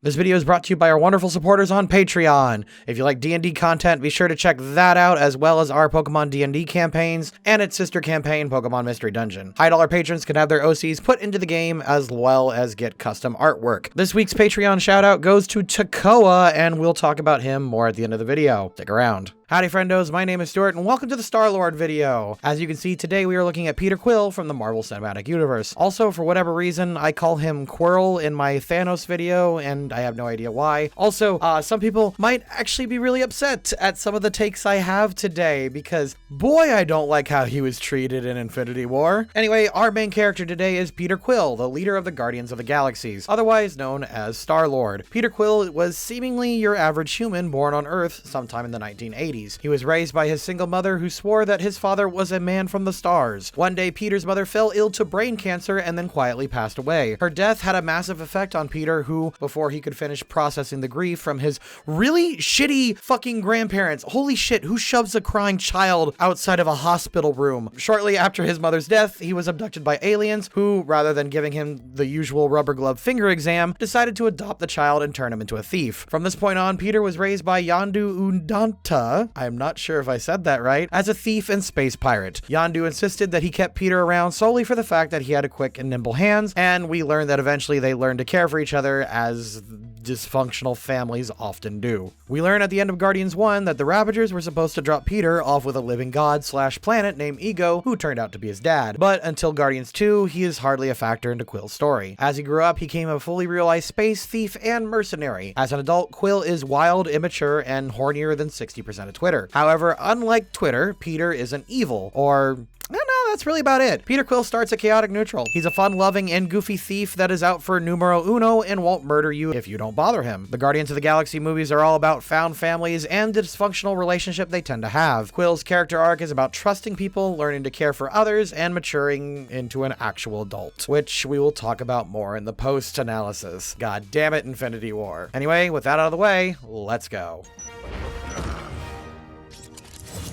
This video is brought to you by our wonderful supporters on Patreon. If you like D&D content, be sure to check that out, as well as our Pokemon D&D campaigns and its sister campaign, Pokemon Mystery Dungeon. High dollar patrons can have their OCs put into the game, as well as get custom artwork. This week's Patreon shoutout goes to Takoa, and we'll talk about him more at the end of the video. Stick around. Howdy friendos, my name is Stuart, and welcome to the Star-Lord video. As you can see, today we are looking at Peter Quill from the Marvel Cinematic Universe. Also, for whatever reason, I call him Quirrell in my Thanos video, and I have no idea why. Also, some people might actually be really upset at some of the takes I have today, because boy, I don't like how he was treated in Infinity War. Anyway, our main character today is Peter Quill, the leader of the Guardians of the Galaxies, otherwise known as Star-Lord. Peter Quill was seemingly your average human born on Earth sometime in the 1980s. He was raised by his single mother, who swore that his father was a man from the stars. One day, Peter's mother fell ill to brain cancer and then quietly passed away. Her death had a massive effect on Peter, who, before he could finish processing the grief from his really shitty fucking grandparents — holy shit, who shoves a crying child outside of a hospital room? Shortly after his mother's death, he was abducted by aliens who, rather than giving him the usual rubber glove finger exam, decided to adopt the child and turn him into a thief. From this point on, Peter was raised by Yondu Undanta — I'm not sure if I said that right — as a thief and space pirate. Yondu insisted that he kept Peter around solely for the fact that he had a quick and nimble hands, and we learned that eventually they learned to care for each other, as dysfunctional families often do. We learn at the end of Guardians 1 that the Ravagers were supposed to drop Peter off with a living god / planet named Ego, who turned out to be his dad. But until Guardians 2, he is hardly a factor into Quill's story. As he grew up, he became a fully realized space thief and mercenary. As an adult, Quill is wild, immature, and hornier than 60% of Twitter. However, unlike Twitter, Peter isn't evil, or no, that's really about it. Peter Quill starts at chaotic neutral. He's a fun-loving and goofy thief that is out for numero uno and won't murder you if you don't bother him. The Guardians of the Galaxy movies are all about found families and the dysfunctional relationship they tend to have. Quill's character arc is about trusting people, learning to care for others, and maturing into an actual adult, which we will talk about more in the post-analysis. God damn it, Infinity War. Anyway, with that out of the way, let's go.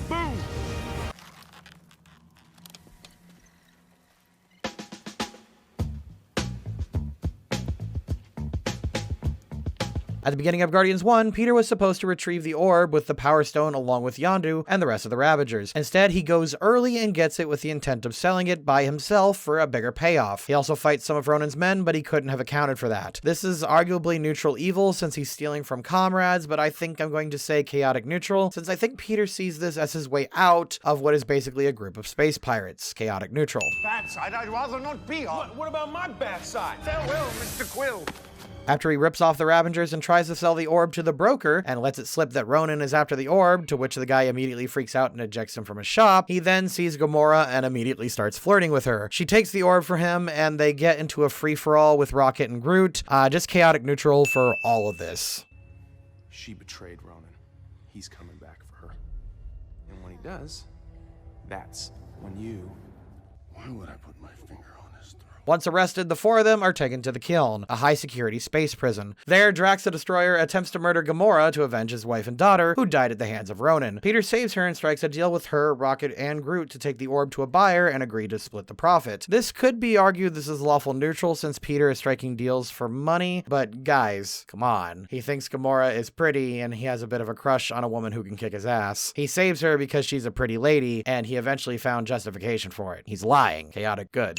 Boom! At the beginning of Guardians 1, Peter was supposed to retrieve the orb with the Power Stone along with Yondu and the rest of the Ravagers. Instead, he goes early and gets it with the intent of selling it by himself for a bigger payoff. He also fights some of Ronan's men, but he couldn't have accounted for that. This is arguably neutral evil since he's stealing from comrades, but I think I'm going to say chaotic neutral, since I think Peter sees this as his way out of what is basically a group of space pirates. Chaotic neutral. Bad side I'd rather not be on. What about my bad side? Farewell, Mr. Quill. After he rips off the Ravagers and tries to sell the orb to the broker and lets it slip that Ronan is after the orb, to which the guy immediately freaks out and ejects him from his shop, he then sees Gamora and immediately starts flirting with her. She takes the orb for him and they get into a free-for-all with Rocket and Groot. Just chaotic neutral for all of this. She betrayed Ronan. He's coming back for her. And when he does, that's when you... Why would I put my finger on his throat? Once arrested, the four of them are taken to the Kiln, a high-security space prison. There, Drax the Destroyer attempts to murder Gamora to avenge his wife and daughter, who died at the hands of Ronan. Peter saves her and strikes a deal with her, Rocket, and Groot to take the orb to a buyer and agree to split the profit. This could be argued this is lawful neutral since Peter is striking deals for money, but guys, come on. He thinks Gamora is pretty and he has a bit of a crush on a woman who can kick his ass. He saves her because she's a pretty lady, and he eventually found justification for it. He's lying. Chaotic good.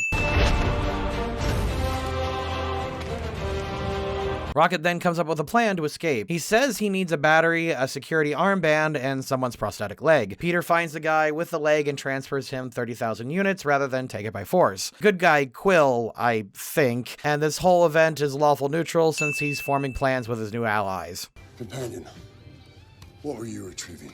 Rocket then comes up with a plan to escape. He says he needs a battery, a security armband, and someone's prosthetic leg. Peter finds the guy with the leg and transfers him 30,000 units rather than take it by force. Good guy Quill, I think, and this whole event is lawful neutral since he's forming plans with his new allies. Companion, what were you retrieving?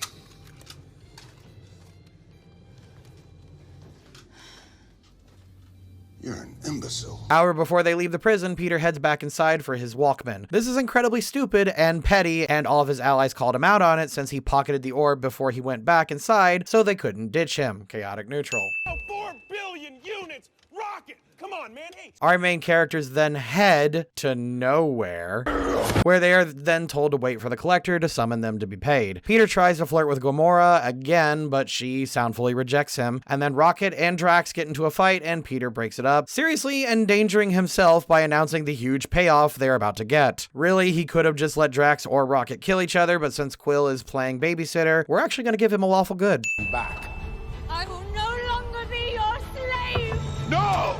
You're an imbecile. However, before they leave the prison, Peter heads back inside for his Walkman. This is incredibly stupid and petty, and all of his allies called him out on it since he pocketed the orb before he went back inside, so they couldn't ditch him. Chaotic neutral. 4 billion units! Rocket! Come on, man. Hey. Our main characters then head to nowhere, where they are then told to wait for the Collector to summon them to be paid. Peter tries to flirt with Gamora again, but she soundfully rejects him, and then Rocket and Drax get into a fight and Peter breaks it up, seriously endangering himself by announcing the huge payoff they're about to get. Really, he could have just let Drax or Rocket kill each other, but since Quill is playing babysitter, we're actually going to give him a lawful good. Back. I will no longer be your slave! No!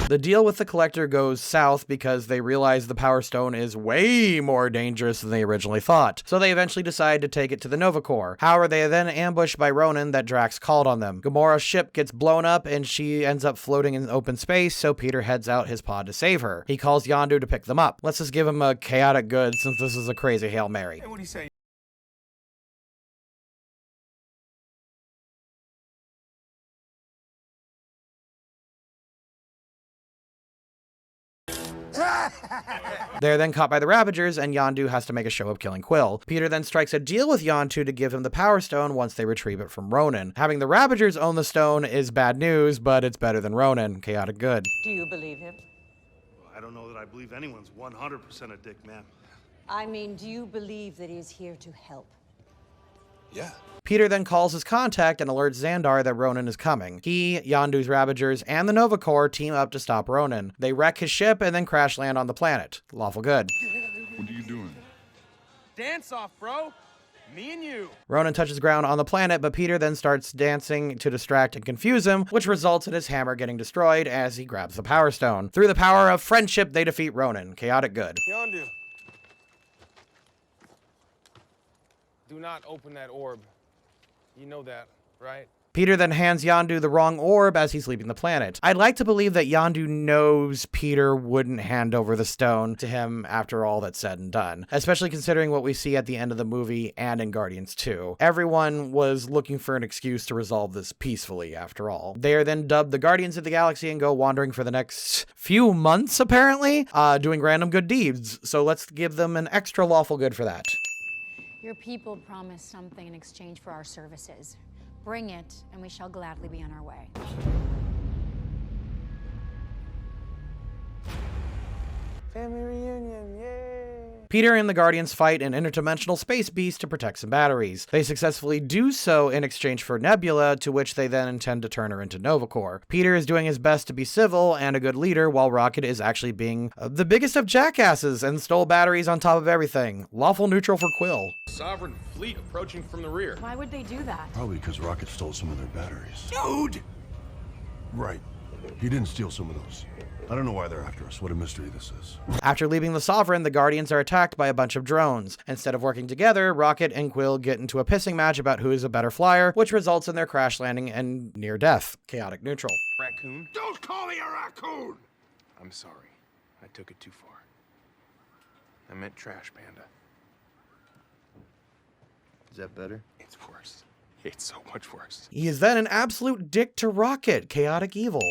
The deal with the Collector goes south because they realize the Power Stone is way more dangerous than they originally thought, so they eventually decide to take it to the Nova Corps. However, they are then ambushed by Ronan that Drax called on them. Gamora's ship gets blown up and she ends up floating in open space, so Peter heads out his pod to save her. He calls Yondu to pick them up. Let's just give him a chaotic good since this is a crazy Hail Mary. Hey, what do you say? They're then caught by the Ravagers, and Yondu has to make a show of killing Quill. Peter then strikes a deal with Yondu to give him the Power Stone once they retrieve it from Ronan. Having the Ravagers own the stone is bad news, but it's better than Ronan. Chaotic good. Do you believe him? Well, I don't know that I believe anyone's 100% a dick, ma'am. I mean, do you believe that he's here to help? Yeah. Peter then calls his contact and alerts Xandar that Ronan is coming. He, Yondu's Ravagers, and the Nova Corps team up to stop Ronan. They wreck his ship and then crash land on the planet. Lawful good. What are you doing? Dance off, bro. Me and you. Ronan touches ground on the planet, but Peter then starts dancing to distract and confuse him, which results in his hammer getting destroyed as he grabs the Power Stone. Through the power of friendship, they defeat Ronan. Chaotic good. Yondu. Do not open that orb. You know that, right? Peter then hands Yondu the wrong orb as he's leaving the planet. I'd like to believe that Yondu knows Peter wouldn't hand over the stone to him after all that's said and done, especially considering what we see at the end of the movie and in Guardians 2. Everyone was looking for an excuse to resolve this peacefully, after all. They are then dubbed the Guardians of the Galaxy and go wandering for the next few months, apparently, doing random good deeds. So let's give them an extra lawful good for that. Your people promised something in exchange for our services. Bring it, and we shall gladly be on our way. Family reunion, yay! Peter and the Guardians fight an interdimensional space beast to protect some batteries. They successfully do so in exchange for Nebula, to which they then intend to turn her into Nova Corps. Peter is doing his best to be civil and a good leader, while Rocket is actually being the biggest of jackasses and stole batteries on top of everything. Lawful neutral for Quill. Sovereign fleet approaching from the rear. Why would they do that? Probably because Rocket stole some of their batteries. Dude! Right. He didn't steal some of those. I don't know why they're after us. What a mystery this is. After leaving the Sovereign, the Guardians are attacked by a bunch of drones. Instead of working together, Rocket and Quill get into a pissing match about who is a better flyer, which results in their crash landing and near death. Chaotic neutral. Raccoon? Don't call me a raccoon! I'm sorry. I took it too far. I meant trash panda. Is that better? It's worse. It's so much worse. He is then an absolute dick to Rocket. Chaotic evil.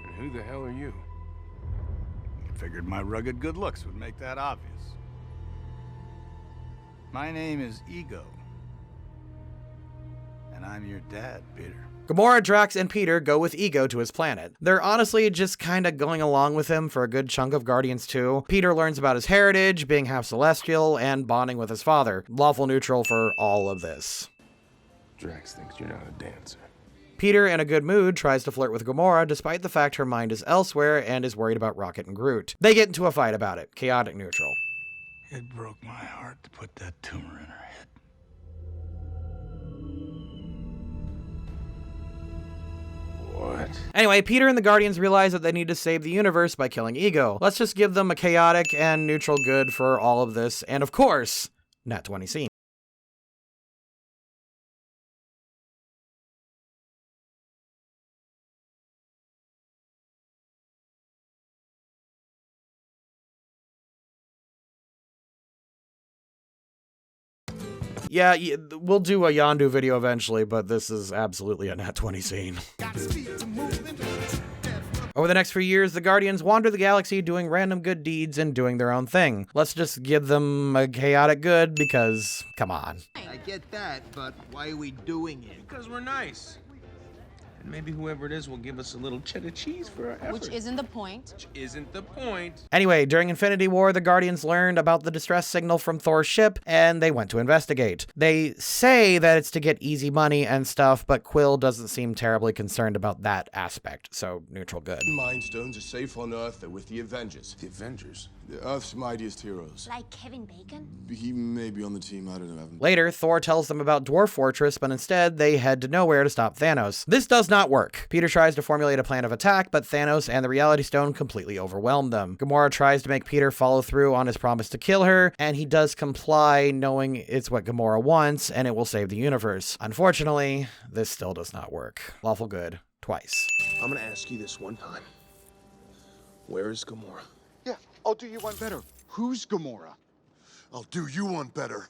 And who the hell are you? Figured my rugged good looks would make that obvious. My name is Ego. And I'm your dad, Peter. Gamora, Drax, and Peter go with Ego to his planet. They're honestly just kind of going along with him for a good chunk of Guardians 2. Peter learns about his heritage, being half celestial, and bonding with his father. Lawful neutral for all of this. Drax thinks you're not a dancer. Peter, in a good mood, tries to flirt with Gamora despite the fact her mind is elsewhere and is worried about Rocket and Groot. They get into a fight about it. Chaotic neutral. It broke my heart to put that tumor in her head. What? Anyway, Peter and the Guardians realize that they need to save the universe by killing Ego. Let's just give them a chaotic and neutral good for all of this, and of course, Nat 20 scene. Yeah, we'll do a Yondu video eventually, but this is absolutely a Nat 20 scene. Over the next few years, the Guardians wander the galaxy doing random good deeds and doing their own thing. Let's just give them a chaotic good because, come on. I get that, but why are we doing it? Because we're nice. And maybe whoever it is will give us a little cheddar cheese for our effort. Which isn't the point. Which isn't the point. Anyway, during Infinity War, the Guardians learned about the distress signal from Thor's ship, and they went to investigate. They say that it's to get easy money and stuff, but Quill doesn't seem terribly concerned about that aspect, so neutral good. Mind stones are safe on Earth. They're with the Avengers. The Avengers? The Earth's mightiest heroes. Like Kevin Bacon? He may be on the team, I don't know. Later, Thor tells them about Dwarf Fortress, but instead they head to nowhere to stop Thanos. This does not work. Peter tries to formulate a plan of attack, but Thanos and the Reality Stone completely overwhelm them. Gamora tries to make Peter follow through on his promise to kill her, and he does comply, knowing it's what Gamora wants, and it will save the universe. Unfortunately, this still does not work. Lawful good, twice. I'm gonna ask you this one time. Where is Gamora? Yeah, I'll do you one better. Who's Gamora? I'll do you one better.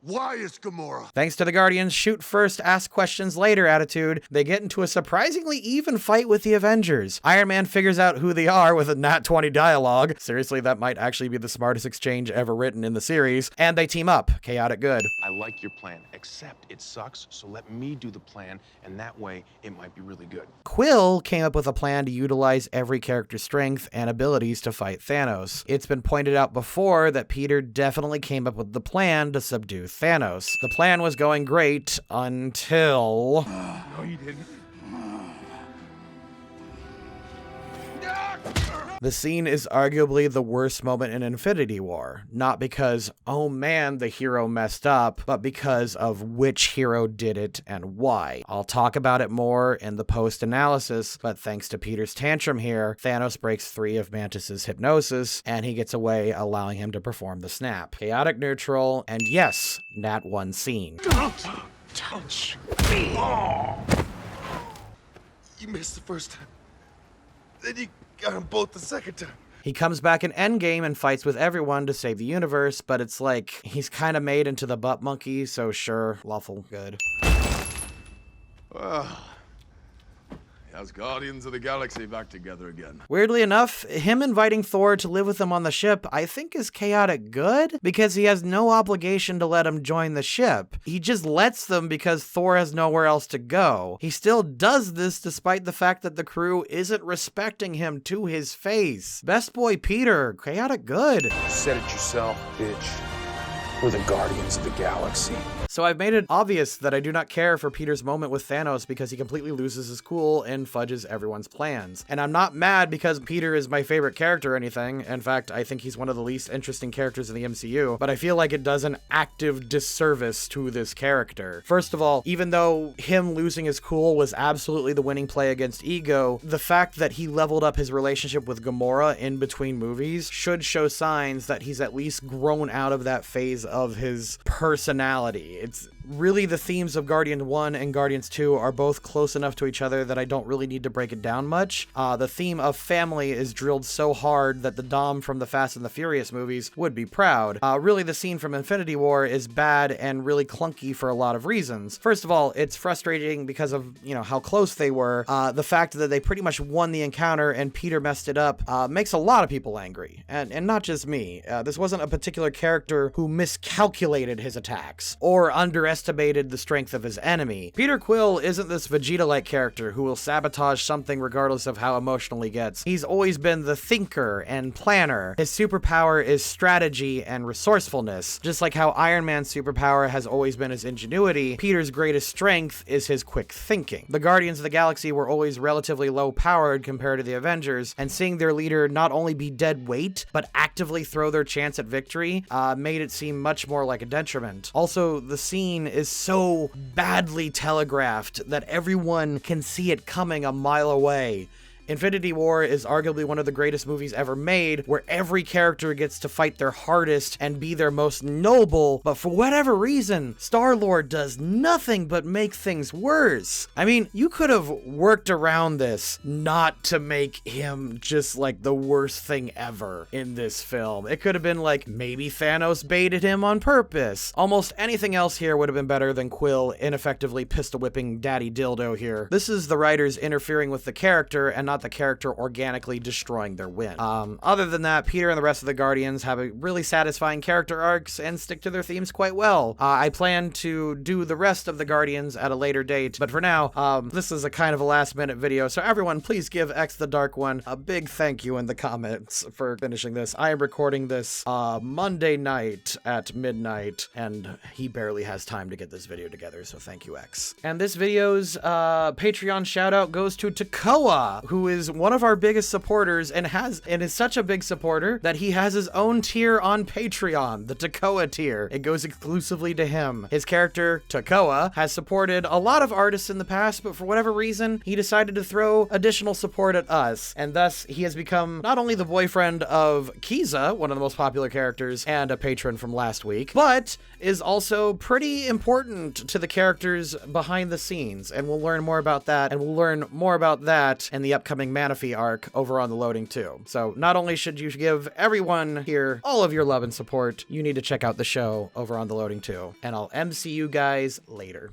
Why is Gamora? Thanks to the Guardians' shoot first, ask questions later attitude, they get into a surprisingly even fight with the Avengers. Iron Man figures out who they are with a nat 20 dialogue. Seriously, that might actually be the smartest exchange ever written in the series. And they team up. Chaotic good. I like your plan, except it sucks, so let me do the plan, and that way it might be really good. Quill came up with a plan to utilize every character's strength and abilities to fight Thanos. It's been pointed out before that Peter definitely came up with the plan to subdue Thanos. The plan was going great until... No, you didn't. The scene is arguably the worst moment in Infinity War. Not because, oh man, the hero messed up, but because of which hero did it and why. I'll talk about it more in the post-analysis, but thanks to Peter's tantrum here, Thanos breaks 3 of Mantis's hypnosis, and he gets away, allowing him to perform the snap. Chaotic neutral, and yes, Nat 1 scene. Don't touch me. You missed the first time. Then you got them both the second time. He comes back in Endgame and fights with everyone to save the universe, but it's like, he's kind of made into the butt monkey, so sure, lawful good. As Guardians of the Galaxy back together again. Weirdly enough, him inviting Thor to live with him on the ship, I think is chaotic good, because he has no obligation to let him join the ship. He just lets them because Thor has nowhere else to go. He still does this despite the fact that the crew isn't respecting him to his face. Best boy Peter, chaotic good. You said it yourself, bitch. We're the Guardians of the Galaxy. So I've made it obvious that I do not care for Peter's moment with Thanos because he completely loses his cool and fudges everyone's plans. And I'm not mad because Peter is my favorite character or anything. In fact, I think he's one of the least interesting characters in the MCU, but I feel like it does an active disservice to this character. First of all, even though him losing his cool was absolutely the winning play against Ego, the fact that he leveled up his relationship with Gamora in between movies should show signs that he's at least grown out of that phase of his personality. It's really the themes of Guardians 1 and Guardians 2 are both close enough to each other that I don't really need to break it down much. The theme of family is drilled so hard that the Dom from the Fast and the Furious movies would be proud. Really, the scene from Infinity War is bad and really clunky for a lot of reasons. First of all, it's frustrating because of, how close they were. The fact that they pretty much won the encounter and Peter messed it up makes a lot of people angry. And not just me. This wasn't a particular character who miscalculated his attacks or underestimated the strength of his enemy. Peter Quill isn't this Vegeta-like character who will sabotage something regardless of how emotional he gets. He's always been the thinker and planner. His superpower is strategy and resourcefulness. Just like how Iron Man's superpower has always been his ingenuity, Peter's greatest strength is his quick thinking. The Guardians of the Galaxy were always relatively low-powered compared to the Avengers, and seeing their leader not only be dead weight, but actively throw their chance at victory, made it seem much more like a detriment. Also, the scene is so badly telegraphed that everyone can see it coming a mile away. Infinity War is arguably one of the greatest movies ever made, where every character gets to fight their hardest and be their most noble, but for whatever reason, Star-Lord does nothing but make things worse. I mean, you could have worked around this not to make him just like the worst thing ever in this film. It could have been like, maybe Thanos baited him on purpose. Almost anything else here would have been better than Quill ineffectively pistol-whipping Daddy Dildo here. This is the writers interfering with the character and not the character organically destroying their win. Other than that, Peter and the rest of the Guardians have a really satisfying character arcs and stick to their themes quite well. I plan to do the rest of the Guardians at a later date, but for now, this is a kind of a last-minute video, so everyone please give X the Dark One a big thank you in the comments for finishing this. I am recording this Monday night at midnight, and he barely has time to get this video together, so thank you, X. And this video's Patreon shout-out goes to Takoa, who is one of our biggest supporters and is such a big supporter that he has his own tier on Patreon, the Takoa tier. It goes exclusively to him. His character, Takoa, has supported a lot of artists in the past, but for whatever reason, he decided to throw additional support at us, and thus he has become not only the boyfriend of Kiza, one of the most popular characters and a patron from last week, but is also pretty important to the characters behind the scenes, and we'll learn more about that, and we'll learn more about that in the upcoming Manaphy arc over on TheLoadingCrew. So not only should you give everyone here all of your love and support, you need to check out the show over on TheLoadingCrew, and I'll MC you guys later.